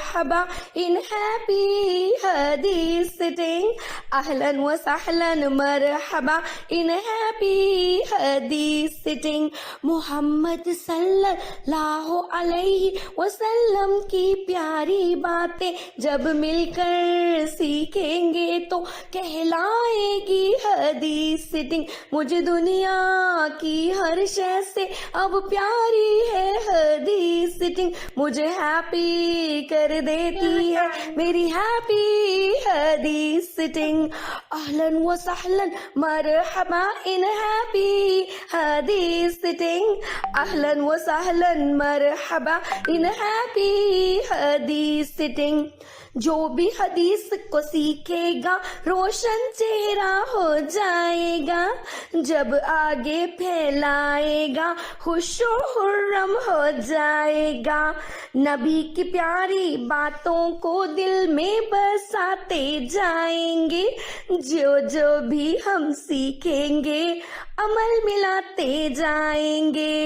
مرحبا in happy hadith sitting. Ahlan wa sahlan marhaba in happy hadith sitting. محمد صلی اللہ علیہ وسلم کی پیاری باتیں جب مل کر سیکھیں گے تو کہلائے گی حدیث سٹنگ. مجھے دنیا کی ہر شے سے اب پیاری ہے حدیث سٹنگ. مجھے ہیپی کر دیتی ہے میری ہیپی حدیث سٹنگ. اہلاً و سہلاً مرحبا ان ہیپی حدیث سٹنگ. اہلاً و سہلاً مرحبا ان ہیپی حدیث سٹنگ. جو بھی حدیث کو سیکھے گا روشن چہرہ ہو جائے گا. جب آگے پھیلائے گا خوش و خرم ہو جائے گا. نبی کی پیاری باتوں کو دل میں بساتے جائیں گے. جو جو بھی ہم سیکھیں گے عمل ملاتے جائیں گے.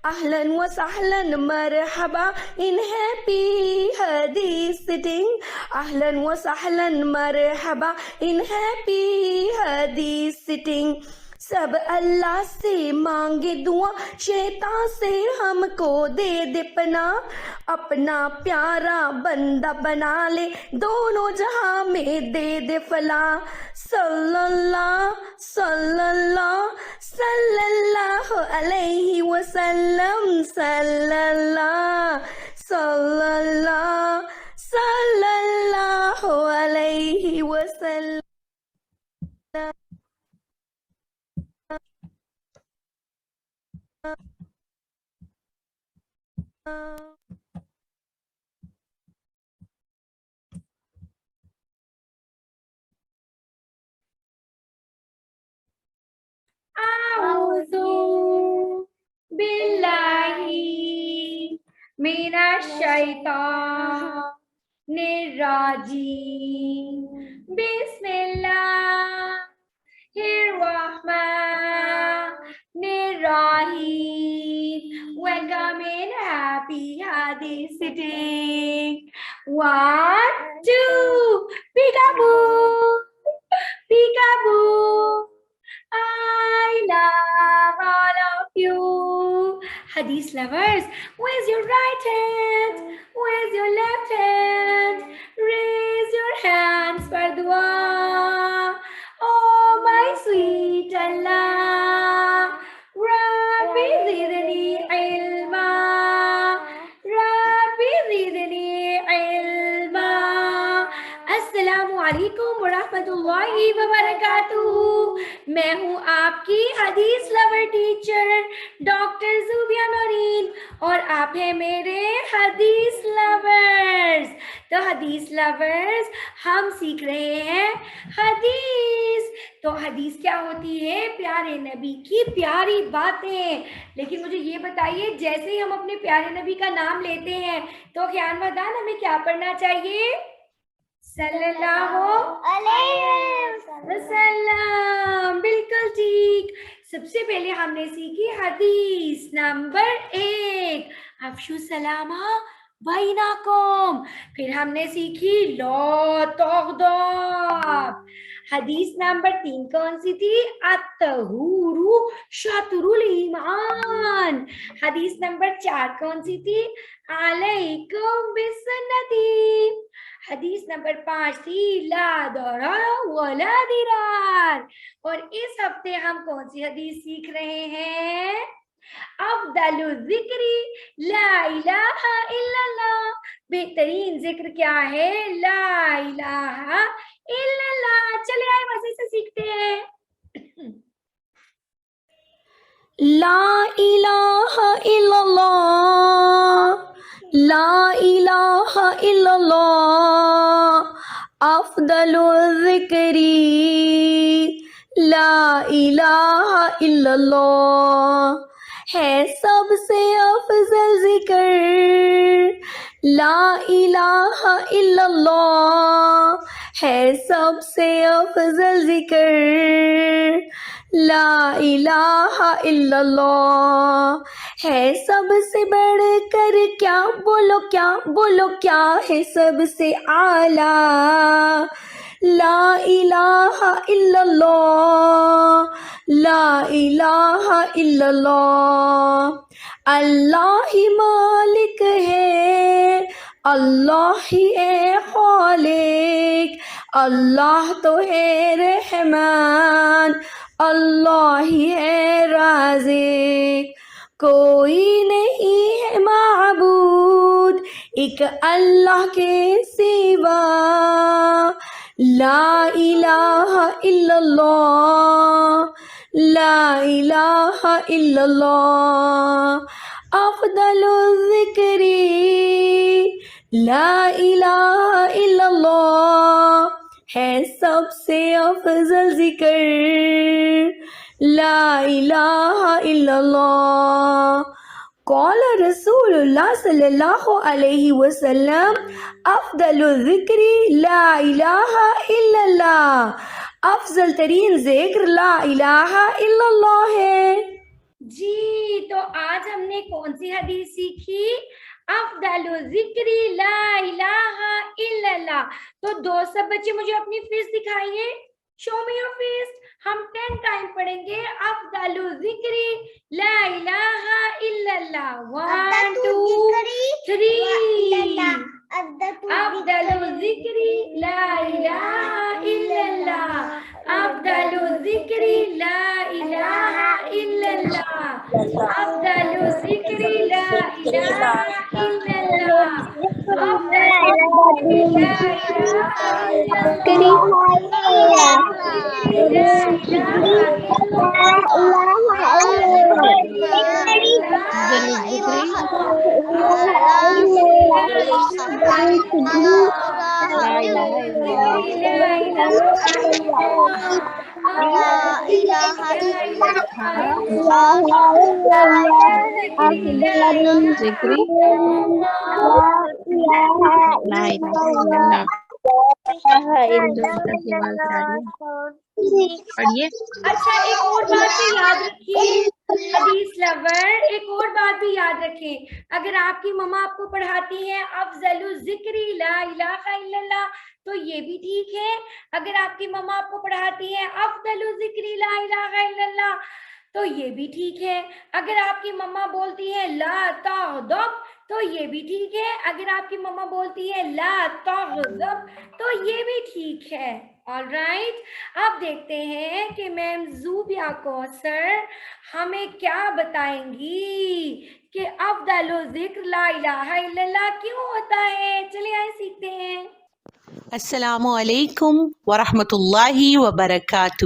اہلاً و سہلاً مرحبا ان ہیپی حدیث سٹنگ. اہلاً و سہلاً مرحبا ان ہیپی حدیث سٹنگ. سب اللہ سے مانگے دعا شیطان سے ہم کو دے دے پناہ. اپنا پیارا بندہ بنا لے دونوں جہاں میں دے دے فلاح. صلی اللہ صلی اللہ صلی اللہ علیہ وسلم. صلی اللہ صلی اللہ صلی اللہ علیہ وسلم. أعوذ بالله من الشيطان الرجيم. بسم الله الرحمن الرحيم. Welcome in happy hadith sitting. 1, 2, peekaboo, peekaboo. I love all of you. Hadith lovers, where's your right hand? Where's your left hand? Raise your hands for dua. Oh my sweet Allah, Rabbi zidni ilma, Rabbi zidni ilma. Assalamu alaikum wa rahmatullahi wa barakatuh. میں ہوں آپ کی حدیث lover teacher doctor Zobia Noreen اور آپ ہیں میرے حدیث لورز. تو حدیث لورز ہم سیکھ رہے ہیں حدیث. تو حدیث کیا ہوتی ہے؟ پیارے نبی کی پیاری باتیں. لیکن مجھے یہ بتائیے جیسے ہی ہم اپنے پیارے نبی کا نام لیتے ہیں تو خیال مدان ہمیں کیا پڑھنا چاہیے؟ صلی اللہ علیہ وسلم. بالکل ٹھیک. سب سے پہلے ہم نے سیکھی حدیث نمبر 1 افشو سلامہ بینکم. پھر ہم نے سیکھی لا تغضب. حدیث نمبر 3 کون سی تھی؟ الطہور شطر الایمان. حدیث نمبر 4 کون سی تھی؟ علیکم بسنتی. حدیث نمبر 5 تھی لا ضرر ولا ضرار. اور اس ہفتے ہم کون سی حدیث سیکھ رہے ہیں؟ افضل الذکر لا الہ الا اللہ. بہترین ذکر کیا ہے؟ لا الہ الا اللہ. چلے آئے مزے سے سیکھتے ہیں. لا الہ الا اللہ لا الہ الا اللہ. افضل الذکر لا الہ الا اللہ. ہے سب سے افضل ذکر لا الہ الا اللہ. ہے سب سے افضل ذکر لا الہ الا اللہ ہے سب سے بڑھ کر کیا، بولو کیا ہے سب سے اعلیٰ، لا الہ الا اللہ، لا الہ الا اللہ، اللہ ہی مالک ہے، اللہ ہی ہے خالق، اللہ تو ہے رحمان، اللہ ہی ہے رازق، کوئی نہیں ہے معبود ایک اللہ کے سوا، لا الہ الا اللہ، لا الہ الا اللہ، افضل الذکر لا الہ الا اللہ ہے سب سے افضل ذکر، لا الہ الا اللہ، قال رسول اللہ صلی اللہ علیہ وسلم افضل الذکر لا الہ الا اللہ، افضل ترین ذکر لا الہ الا اللہ ہے۔ جی تو آج ہم نے کون سی حدیث سیکھی؟ افضل الذکر لا الہ الا اللہ۔ تو دو سب بچے مجھے اپنی فیس دکھائیے، شو می یور فیس۔ ہم 10 ٹائم پڑھیں گے افضل الذکر لا الہ الا اللہ، 1 2 3۔ افضل الذکر لا الہ الا اللہ، افضل الذکر لا الہ الا اللہ، افضل الذکر لا الہ الا اللہ، افضل الذکر لا الہ الا اچھا ایک اور بات بھی یاد رکھیے حدیث لور، ایک اور بات بھی یاد رکھیں، اگر آپ کی مما آپ کو پڑھاتی ہے افضل الذکر لا الہ الا اللہ تو یہ بھی ٹھیک ہے، اگر آپ کی مما آپ کو پڑھاتی ہے افضل الذکر لا الہ الا اللہ تو یہ بھی ٹھیک ہے، اگر آپ کی مما بولتی ہے لا تغضب تو یہ بھی ٹھیک ہے، اگر آپ کی مما بولتی ہے لا تغضب تو یہ بھی ٹھیک ہے۔ آل رائٹ، اب دیکھتے ہیں کہ میم زوبیا کوثر ہمیں کیا بتائیں گی کہ افضل الذکر لا الہ الا اللہ کیوں ہوتا ہے۔ چلے آئے سیکھتے ہیں۔ السلام علیکم ورحمۃ اللہ وبرکاتہ۔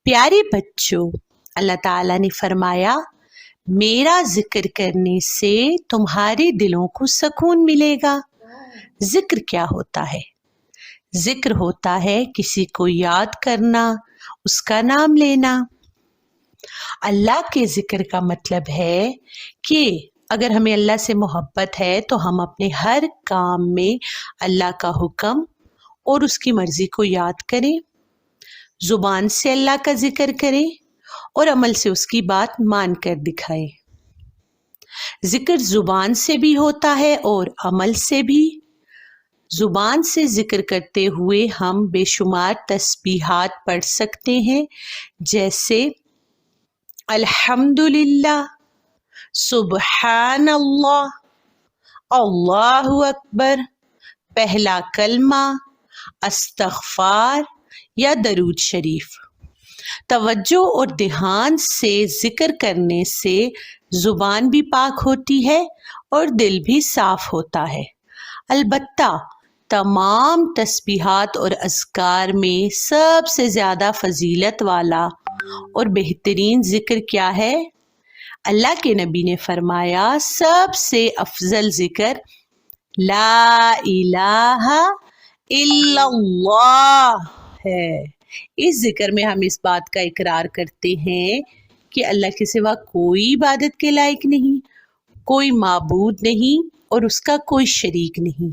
پیارے بچوں، اللہ تعالیٰ نے فرمایا میرا ذکر کرنے سے تمہارے دلوں کو سکون ملے گا۔ ذکر کیا ہوتا ہے؟ ذکر ہوتا ہے کسی کو یاد کرنا، اس کا نام لینا۔ اللہ کے ذکر کا مطلب ہے کہ اگر ہمیں اللہ سے محبت ہے تو ہم اپنے ہر کام میں اللہ کا حکم اور اس کی مرضی کو یاد کریں، زبان سے اللہ کا ذکر کریں اور عمل سے اس کی بات مان کر دکھائیں۔ ذکر زبان سے بھی ہوتا ہے اور عمل سے بھی۔ زبان سے ذکر کرتے ہوئے ہم بے شمار تسبیحات پڑھ سکتے ہیں، جیسے الحمدللہ، سبحان اللہ، اللہ اکبر، پہلا کلمہ، استغفار یا درود شریف۔ توجہ اور دھیان سے ذکر کرنے سے زبان بھی پاک ہوتی ہے اور دل بھی صاف ہوتا ہے۔ البتہ تمام تسبیحات اور اذکار میں سب سے زیادہ فضیلت والا اور بہترین ذکر کیا ہے؟ اللہ کے نبی نے فرمایا سب سے افضل ذکر لا الہ الا اللہ ہے۔ اس ذکر میں ہم اس بات کا اقرار کرتے ہیں کہ اللہ کے سوا کوئی عبادت کے لائق نہیں، کوئی معبود نہیں اور اس کا کوئی شریک نہیں۔